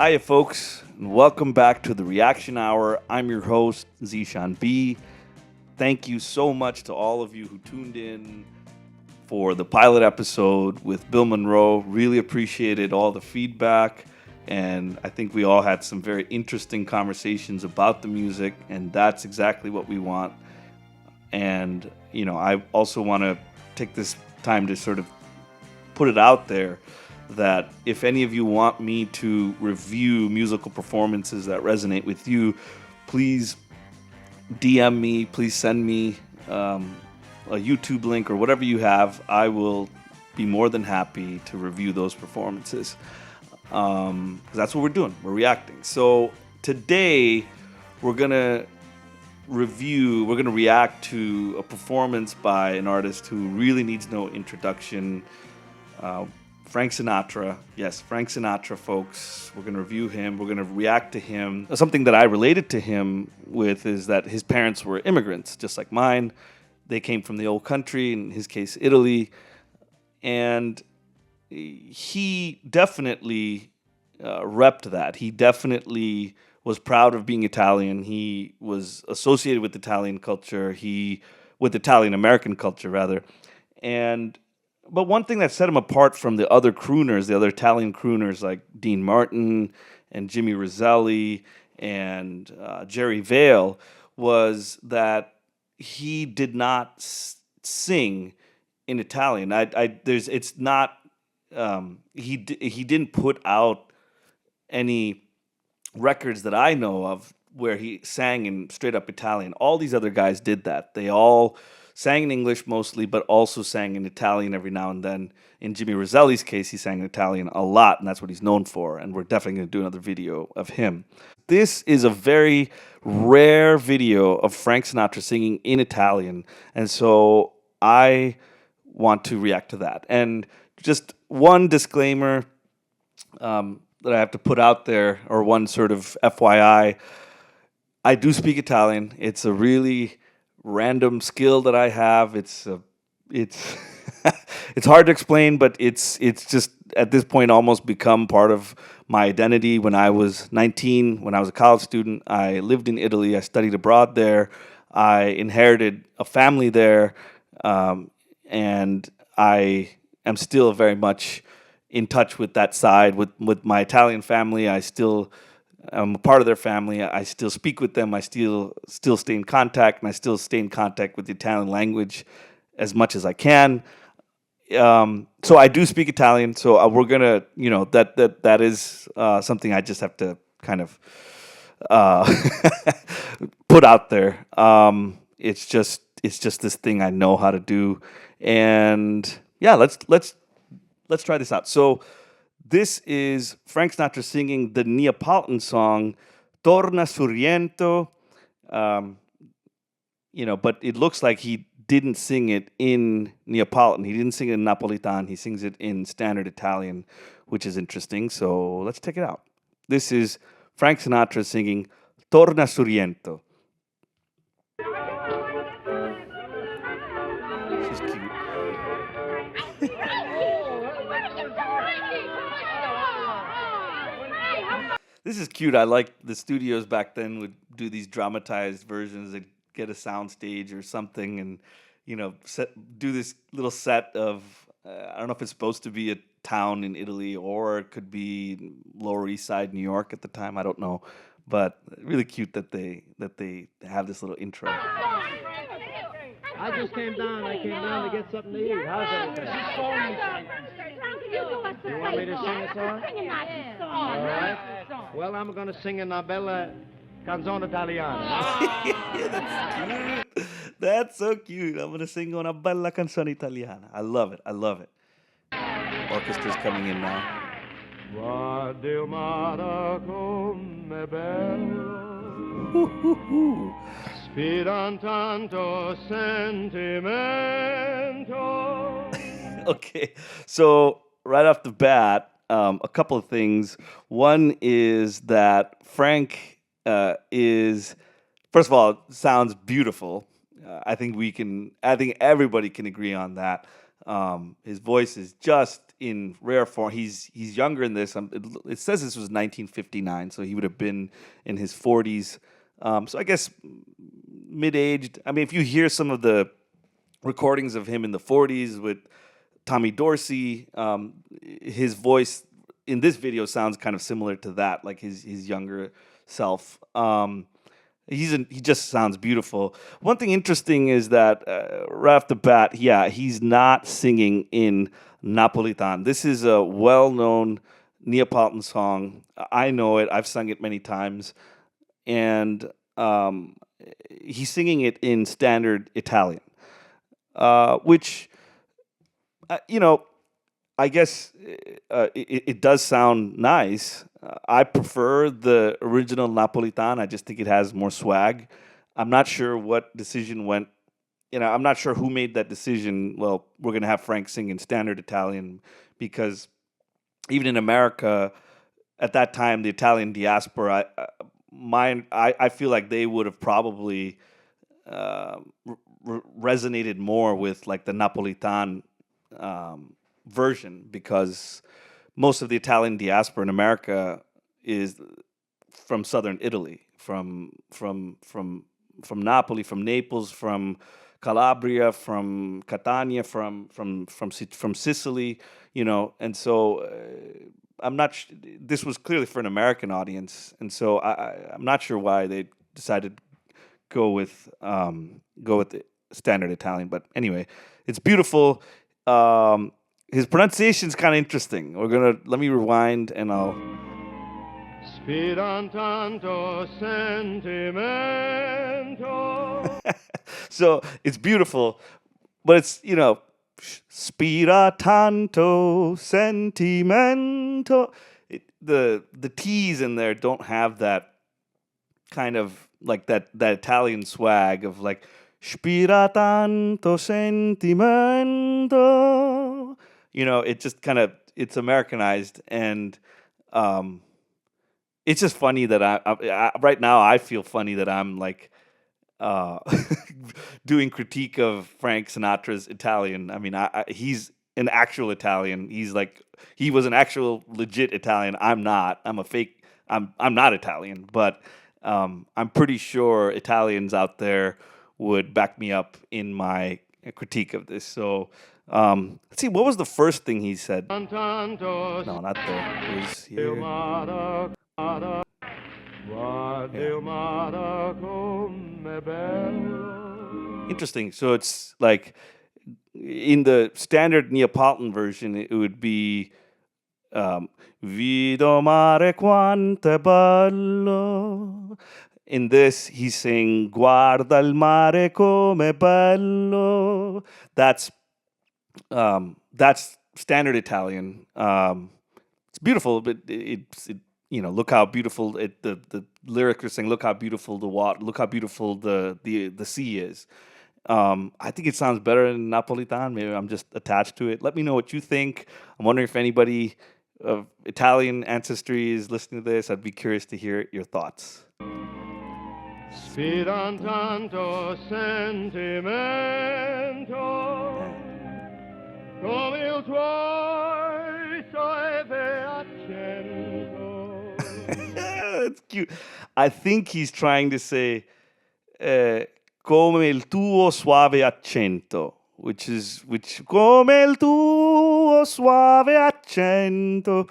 Hiya, folks, and welcome back to the Reaction Hour. I'm your host, Zeshan B. Thank you so much to all of you who tuned in for the pilot episode with Bill Monroe. Really appreciated all the feedback, and I think we all had some very interesting conversations about the music, and that's exactly what we want. And, I also want to take this time to sort of put it out there that if any of you want me to review musical performances that resonate with you, please DM me, please send me a YouTube link or whatever you have. I will be more than happy to review those performances. That's what we're doing. We're reacting. So today we're going to react to a performance by an artist who really needs no introduction. Frank Sinatra. Yes, Frank Sinatra, folks. We're going to review him. We're going to react to him. Something that I related to him with is that his parents were immigrants, just like mine. They came from the old country, in his case, Italy. And he definitely repped that. He definitely was proud of being Italian. He was associated with Italian culture. With Italian American culture, rather. But one thing that set him apart from the other crooners, the other Italian crooners like Dean Martin and Jimmy Roselli and Jerry Vale, was that he did not sing in Italian. He didn't put out any records that I know of where he sang in straight up Italian. All these other guys did that. They all sang in English mostly, but also sang in Italian every now and then. In Jimmy Roselli's case, he sang in Italian a lot, and that's what he's known for, and we're definitely going to do another video of him. This is a very rare video of Frank Sinatra singing in Italian, and so I want to react to that. And just one disclaimer that I have to put out there, or one sort of FYI, I do speak Italian. It's a really random skill that I have. It's it's hard to explain, but it's just at this point almost become part of my identity. When I was 19, when I was a college student, I lived in Italy. I studied abroad there. I inherited a family there, and I am still very much in touch with that side, with my Italian family. I'm a part of their family. I still speak with them. I still stay in contact, and I still stay in contact with the Italian language as much as I can. So I do speak Italian. So we're gonna, that is something I just have to kind of put out there. It's just this thing I know how to do, and yeah, let's try this out. So this is Frank Sinatra singing the Neapolitan song Torna, Surriento. But it looks like he didn't sing it in Neapolitan. He didn't sing it in Napolitan. He sings it in standard Italian, which is interesting. So let's check it out. This is Frank Sinatra singing Torna, Surriento. She's cute. This is cute. I like the studios back then would do these dramatized versions. They'd get a sound stage or something and, do this little set of, I don't know if it's supposed to be a town in Italy or it could be Lower East Side, New York at the time. I don't know. But really cute that they have this little intro. I just came down. I came down to get something to eat. How's everything? You want me to sing a song? All right. Well, I'm going to sing una bella canzone italiana. That's so cute. I'm going to sing una bella canzone italiana. I love it. I love it. Orchestra's coming in now. Guardi il mare come bello, sfidan tanto sentimento. Okay, so right off the bat, a couple of things. One is that Frank is, first of all, sounds beautiful. I think everybody can agree on that. His voice is just in rare form. He's younger in this. It says this was 1959, so he would have been in his 40s. So I guess mid-aged. I mean, if you hear some of the recordings of him in the 40s with Tommy Dorsey, his voice in this video sounds kind of similar to that, like his younger self. He just sounds beautiful. One thing interesting is that right off the bat, he's not singing in Napolitan. This is a well-known Neapolitan song. I know it. I've sung it many times, and he's singing it in standard Italian, which I guess it does sound nice. I prefer the original Napolitan. I just think it has more swag. I'm not sure what decision went. I'm not sure who made that decision. Well, we're going to have Frank sing in standard Italian, because even in America at that time, the Italian diaspora, I feel like they would have probably resonated more with like the Napolitan version, because most of the Italian diaspora in America is from southern Italy, from Napoli, from Naples, from Calabria, from Catania, from Sicily, and so I'm not. This was clearly for an American audience, and so I'm not sure why they decided to go with the standard Italian. But anyway, it's beautiful. His pronunciation is kind of interesting. Let me rewind and I'll. Spiran tanto sentimento. So it's beautiful, but it's spira tanto sentimento. The T's in there don't have that kind of like that Italian swag of like spira tanto sentimento. It just kind of, it's Americanized, and it's just funny that I right now I feel funny that I'm like doing critique of Frank Sinatra's Italian. I mean, he's an actual Italian. He was an actual legit Italian. I'm not. I'm a fake. I'm not Italian, but I'm pretty sure Italians out there would back me up in my critique of this. So let's see, what was the first thing he said? No, not there. It was here. Interesting. So it's like in the standard Neapolitan version, it would be Vido mare quanto bello. In this, he's saying Guarda il mare come bello. That's standard Italian. It's beautiful, but look how beautiful the lyrics are saying. Look how beautiful the water. Look how beautiful the sea is. I think it sounds better in Napolitan. Maybe I'm just attached to it. Let me know what you think. I'm wondering if anybody of Italian ancestry is listening to this. I'd be curious to hear your thoughts. Spiran tanto sentimento come il tuo soave accento. That's cute. I think he's trying to say come il tuo suave accento, which come il tuo suave accento.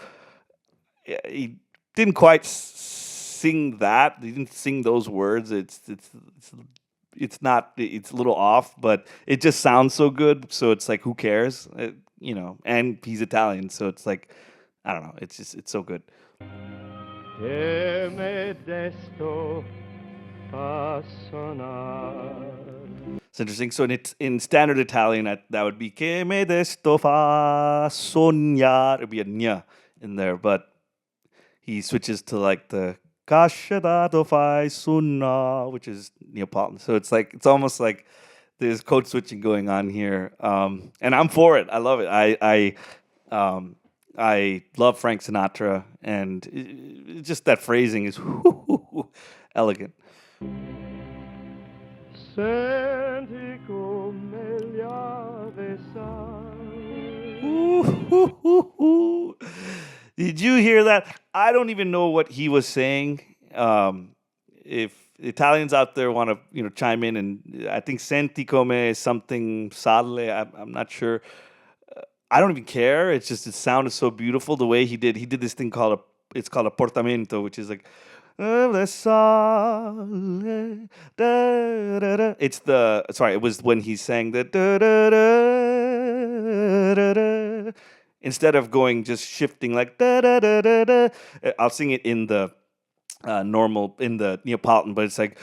He didn't quite sing that. He didn't sing those words. It's not. It's a little off, but it just sounds so good. So it's like, who cares? And he's Italian, so it's like, I don't know. It's so good. It's interesting. So in standard Italian, that would be che me desto fa sognare. It'd be a nya in there, but he switches to like the Cascia dato fai sunna, which is Neapolitan. So it's almost like there's code switching going on here, and I'm for it. I love it. I love Frank Sinatra, and just that phrasing is elegant. Senti come gli avesai. Did you hear that? I don't even know what he was saying. If Italians out there want to, chime in, and I think "senti come" is something sale. I'm not sure. I don't even care. It's just it sounded so beautiful the way he did. He did this thing it's called a portamento, which is like le sale, da, da, da. It's the sorry. It was when he sang the da, da, da, da, da. Instead of going just shifting like da da da da da. I'll sing it in the normal in the Neapolitan, but it's like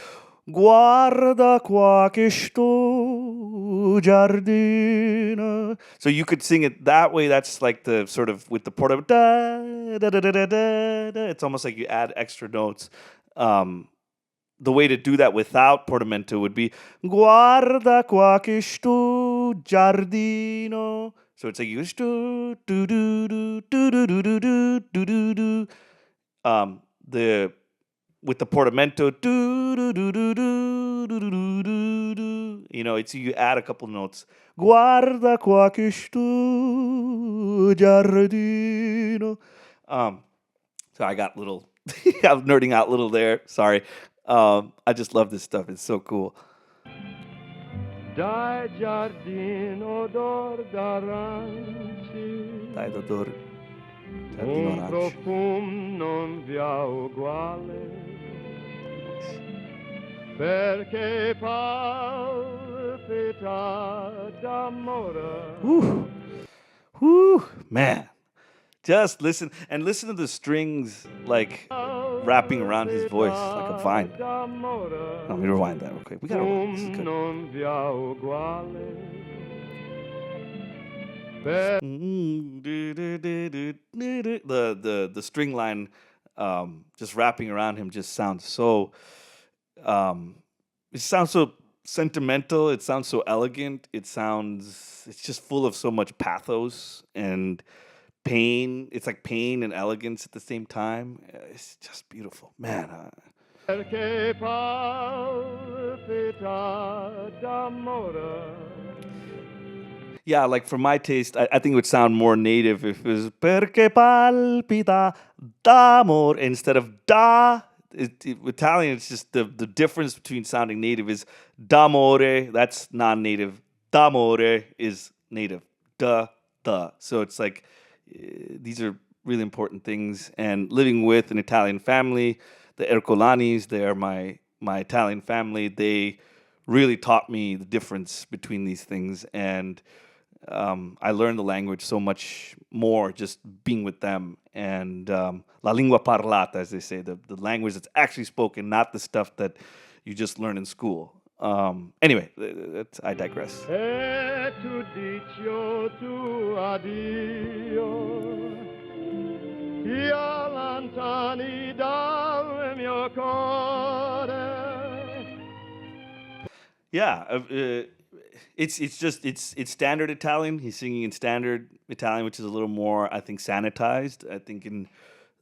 guarda qua che sto giardino. So you could sing it that way. That's like the sort of with the porta da da da da da da. Da. It's almost like you add extra notes. The way to do that without portamento would be guarda qua che sto giardino. So it's like you do do do do do do do do do do do. The with the portamento, do do do do do do do do do. It's you add a couple notes. Guarda qua che sto giardino. So I got little. I'm nerding out a little there. Sorry. I just love this stuff. It's so cool. Dai giardino odor d'aranci, Dai d'odor. un profumo non vi ha uguale, perché palpita d'amore. Man. Just listen to the strings like wrapping around his voice like a vine. Let me rewind that real quick. We gotta rewind. This is good. The string line just wrapping around him just sounds so it sounds so sentimental, it sounds so elegant, it's just full of so much pathos and pain. It's like pain and elegance at the same time. It's just beautiful, man. Yeah, like for my taste, I think it would sound more native if it was perché palpita d'amore instead of da. Italian, it's just the difference between sounding native is d'amore, that's non-native. D'amore is native. Da. So it's like these are really important things. And living with an Italian family, the Ercolanis, they are my Italian family. They really taught me the difference between these things, and I learned the language so much more just being with them. And la lingua parlata, as they say, the language that's actually spoken, not the stuff that you just learn in school. Anyway, I digress. E tu dici tu addio, io lontani dal mio cuore. Yeah, it's standard Italian. He's singing in standard Italian, which is a little more, I think, sanitized. I think in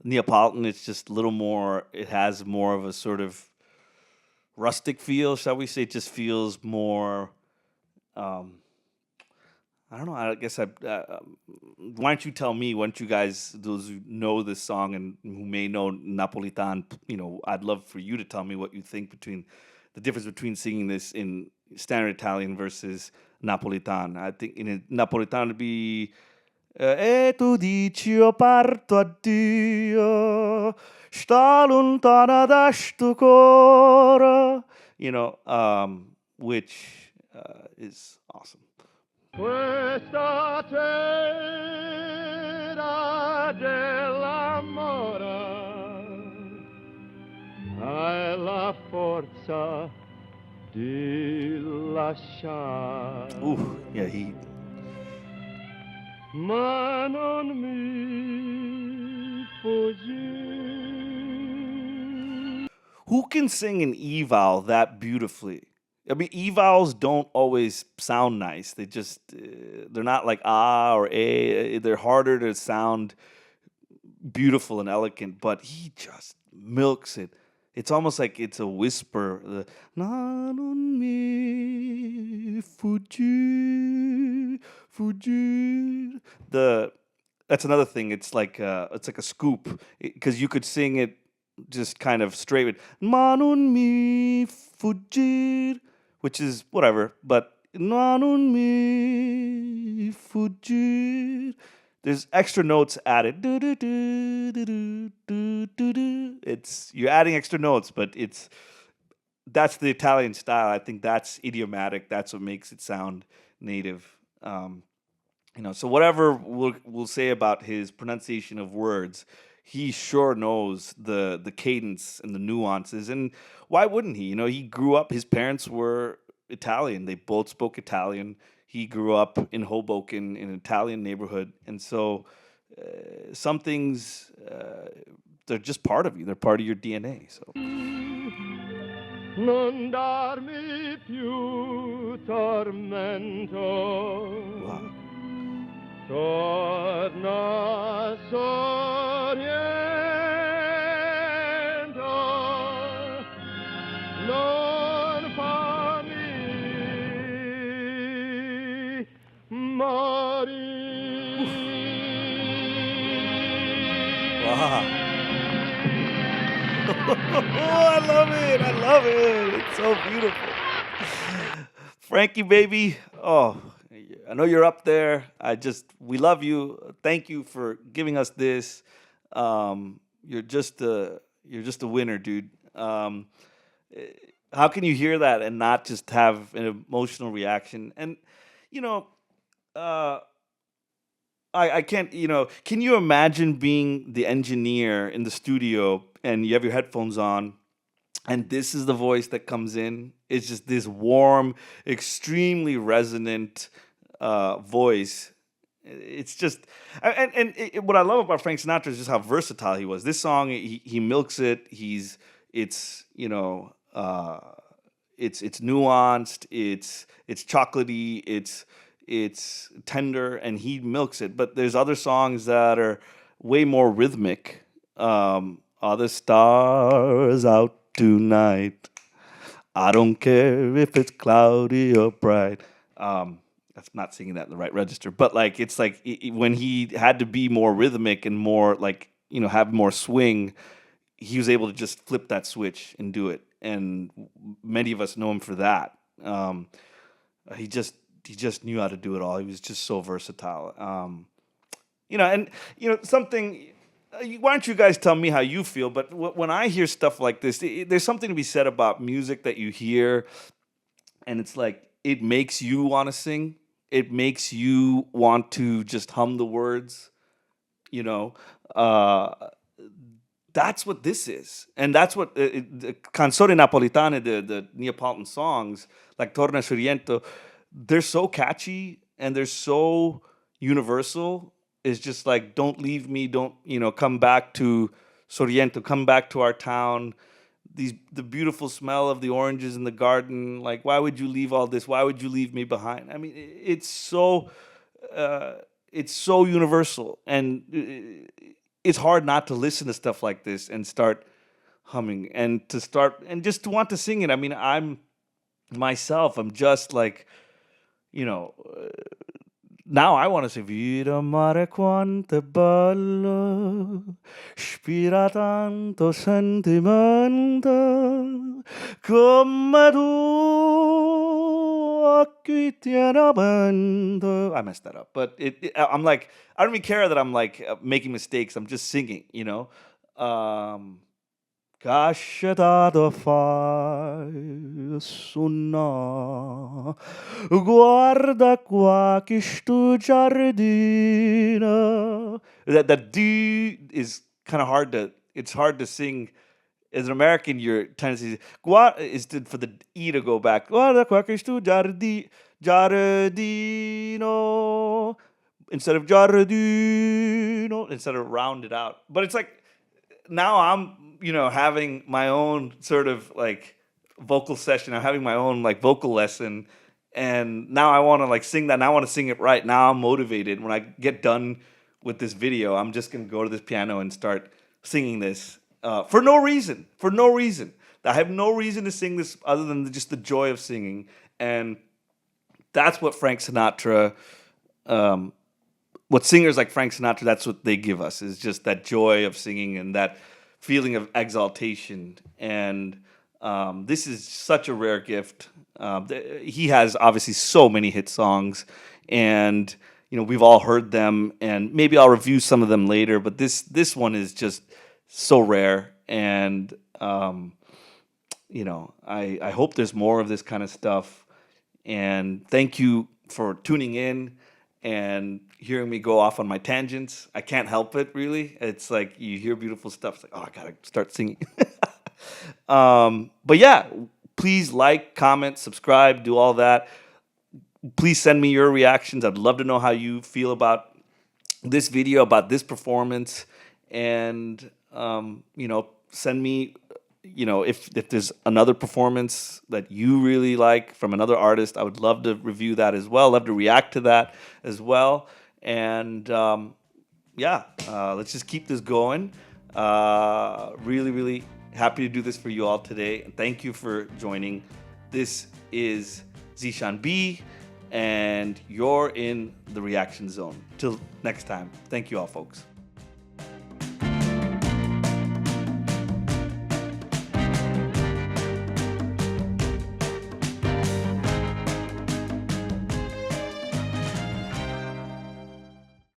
Neapolitan, it's just a little more. It has more of a sort of rustic feel, shall we say? It just feels more. I don't know. I guess why don't you tell me? Why don't you guys, those who know this song and who may know Napolitan, I'd love for you to tell me what you think between the difference between singing this in standard Italian versus Napolitan. I think in Napolitan it'd be e tu dici io parto addio, sta lontana da sto cuore, which is awesome. Questa terra dell'amore hai la forza di lasciare. Ooh, yeah, Ma non mi fuggi. Who can sing an E-vowel that beautifully? I mean, E-vowels don't always sound nice. They just, they're not like ah or a. They're harder to sound beautiful and elegant, but he just milks it. It's almost like it's a whisper. Na non mi fuggi. that's another thing. It's like a scoop because you could sing it just kind of straight with "Manun mi fugir," which is whatever, but "Manun mi fugir." There's extra notes added. Do, do, do, do, do, do, do, do. It's you're adding extra notes, but that's the Italian style. I think that's idiomatic. That's what makes it sound native. So whatever we'll say about his pronunciation of words, he sure knows the cadence and the nuances. And why wouldn't he? He grew up. His parents were Italian. They both spoke Italian. He grew up in Hoboken in an Italian neighborhood, and so some things they're just part of you. They're part of your DNA. So. Non darmi più tormento. Wow. Torna Surriento. Non fammi morire. Wow. I love it. I love it. It's so beautiful. Frankie, baby. Oh, I know you're up there. We love you. Thank you for giving us this. You're just a winner, dude. How can you hear that and not just have an emotional reaction? And, I can't, can you imagine being the engineer in the studio and you have your headphones on and this is the voice that comes in? It's just this warm, extremely resonant voice. It's just, what I love about Frank Sinatra is just how versatile he was. This song, he milks it. It's nuanced. It's chocolatey. It's tender, and he milks it. But there's other songs that are way more rhythmic. Are the stars out tonight? I don't care if it's cloudy or bright. That's not singing that in the right register, but like it's like when he had to be more rhythmic and more like have more swing, he was able to just flip that switch and do it. And many of us know him for that. He just knew how to do it all. He was just so versatile. Something. Why don't you guys tell me how you feel? But when I hear stuff like this, there's something to be said about music that you hear, and it's like it makes you want to sing. It makes you want to just hum the words. That's what this is, and that's what the canzoni napolitane, the Neapolitan songs like Torna Surriento, they're so catchy and they're so universal. It's just like, don't leave me, don't come back to Surriento, come back to our town. The beautiful smell of the oranges in the garden. Like, why would you leave all this? Why would you leave me behind? I mean, it's so universal, and it's hard not to listen to stuff like this and start humming and just to want to sing it. I mean, I'm just like, now I want to say Vita mare quanto bello, spira tanto sentimento, come tu occhi tienamente. I messed that up, but I'm like, I don't even care that I'm like making mistakes. I'm just singing, Cascetato fai suona, guarda qua che sto giardino. That D is kind of it's hard to sing. As an American, your tendency is for the E to go back. Guarda qua che sto giardino. Instead of giardino, instead of round it out. But it's like, now I'm, having my own sort of like vocal session. I'm having my own like vocal lesson, and now I want to like sing that. And I want to sing it right. Now I'm motivated. When I get done with this video, I'm just gonna go to this piano and start singing this for no reason. I have no reason to sing this other than just the joy of singing, and that's what Frank Sinatra what singers like Frank Sinatra, that's what they give us, is just that joy of singing and that feeling of exaltation. And this is such a rare gift. He has obviously so many hit songs, and we've all heard them, and maybe I'll review some of them later. But this one is just so rare, and I hope there's more of this kind of stuff. And thank you for tuning in and hearing me go off on my tangents. I can't help it, really. It's like you hear beautiful stuff. It's like, oh, I gotta start singing. But yeah, please like, comment, subscribe, do all that. Please send me your reactions. I'd love to know how you feel about this video, about this performance. And, send me, if there's another performance that you really like from another artist, I would love to review that as well. Love to react to that as well. And let's just keep this going. Really, really happy to do this for you all today. And thank you for joining. This is Zeshan B, and you're in the reaction zone. Till next time. Thank you all, folks.